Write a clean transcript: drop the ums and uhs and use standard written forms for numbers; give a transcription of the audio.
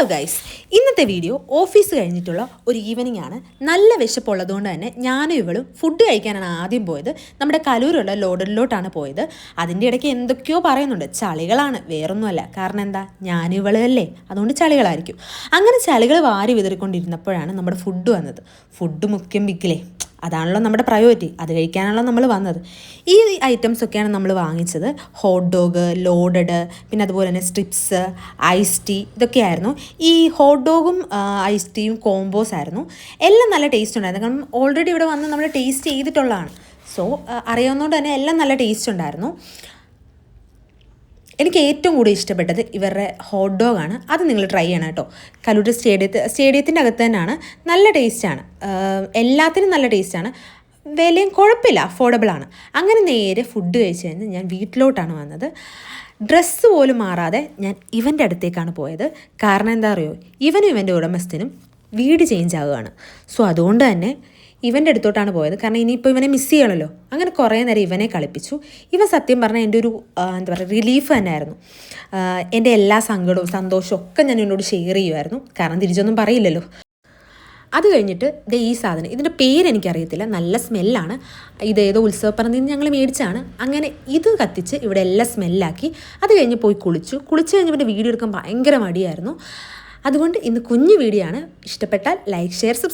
Hello guys, ഇന്നത്തെ video office കഴിഞ്ഞിട്ടുള്ള ഒരു ഈവനിങ് ആണ്. നല്ല വിശപ്പുള്ളതുകൊണ്ട് തന്നെ ഞാനും ഇവളും ഫുഡ് കഴിക്കാനാണ് ആദ്യം പോയത്. നമ്മുടെ കലൂരുള്ള ലോഡറിലോട്ടാണ് പോയത്. അതിൻ്റെ ഇടയ്ക്ക് എന്തൊക്കെയോ പറയുന്നുണ്ട്. ചളികളാണ്, വേറൊന്നുമല്ല. കാരണം എന്താ, ഞാനും ഇവളല്ലേ, അതുകൊണ്ട് ചളികളായിരിക്കും. അങ്ങനെ ചളികൾ വാരി വിതറിക്കൊണ്ടിരുന്നപ്പോഴാണ് നമ്മുടെ ഫുഡ് വന്നത്. ഫുഡ് മുഖ്യം വിക്കിലേ, അതാണല്ലോ നമ്മുടെ പ്രയോറിറ്റി. അത് കഴിക്കാനാണല്ലോ നമ്മൾ വന്നത്. ഈ ഐറ്റംസൊക്കെയാണ് നമ്മൾ വാങ്ങിച്ചത്. ഹോട്ട് ഡോഗ്, ലോഡഡ്, പിന്നെ അതുപോലെ തന്നെ സ്ട്രിപ്സ്, ഐസ് ടീ, ഇതൊക്കെയായിരുന്നു. ഈ ഹോട്ട് ഡോഗും ഐസ് ടീയും കോംബോസ് ആയിരുന്നു. എല്ലാം നല്ല ടേസ്റ്റ് ഉണ്ടായിരുന്നു. കാരണം ഓൾറെഡി ഇവിടെ വന്ന് നമ്മൾ ടേസ്റ്റ് ചെയ്തിട്ടുള്ളതാണ്. സോ അറിയാവുന്നതുകൊണ്ട് തന്നെ എല്ലാം നല്ല ടേസ്റ്റ് ഉണ്ടായിരുന്നു. എനിക്ക് ഏറ്റവും കൂടുതൽ ഇഷ്ടപ്പെട്ടത് ഇവരുടെ ഹോട്ട് ഡോഗാണ്. അത് നിങ്ങൾ ട്രൈ ചെയ്യണം കേട്ടോ. കലൂർ സ്റ്റേഡിയത്തിൻ്റെ അകത്ത് തന്നെയാണ്. നല്ല ടേസ്റ്റാണ്, എല്ലാത്തിനും നല്ല ടേസ്റ്റാണ്. വിലയും കുഴപ്പമില്ല, അഫോർഡബിളാണ്. അങ്ങനെ നേരെ ഫുഡ് കഴിച്ച് കഴിഞ്ഞ് ഞാൻ വീട്ടിലോട്ടാണ് വന്നത്. ഡ്രസ്സ് പോലും മാറാതെ ഞാൻ ഇവൻ്റെ അടുത്തേക്കാണ് പോയത്. കാരണം എന്താ അറിയോ, ഇവനും ഇവൻ്റെ ഉടമസ്ഥനും വീട് ചേഞ്ച് ആവുകയാണ്. സോ അതുകൊണ്ട് തന്നെ ഇവൻ്റെ അടുത്തോട്ടാണ് പോയത്. കാരണം ഇനിയിപ്പോൾ ഇവനെ മിസ് ചെയ്യണമല്ലോ. അങ്ങനെ കുറേ നേരം ഇവനെ കളിപ്പിച്ചു. ഇവൻ സത്യം പറഞ്ഞാൽ എൻ്റെ ഒരു എന്താ പറയുക, റിലീഫ് തന്നെയായിരുന്നു. എൻ്റെ എല്ലാ സങ്കടവും സന്തോഷവും ഒക്കെ ഞാൻ എന്നോട് ഷെയർ ചെയ്യുമായിരുന്നു. കാരണം തിരിച്ചൊന്നും പറയില്ലല്ലോ. അത് കഴിഞ്ഞിട്ട് ഈ സാധനം, ഇതിൻ്റെ പേരെനിക്കറിയത്തില്ല, നല്ല സ്മെല്ലാണ്. ഇതേതോ ഉത്സവപ്പറമ്പിൽ നിന്ന് ഞങ്ങൾ മേടിച്ചാണ്. അങ്ങനെ ഇത് കത്തിച്ച് ഇവിടെ എല്ലാം സ്മെല്ലാക്കി. അത് കഴിഞ്ഞ് പോയി കുളിച്ചു കഴിഞ്ഞ് പിന്നെ വീഡിയോ എടുക്കാൻ ഭയങ്കര മടിയായിരുന്നു. അതുകൊണ്ട് ഇന്ന് കുഞ്ഞു വീഡിയോ ആണ്. ഇഷ്ടപ്പെട്ടാൽ ലൈക്ക്, ഷെയർ, സബ്സ്ക്രൈബ്.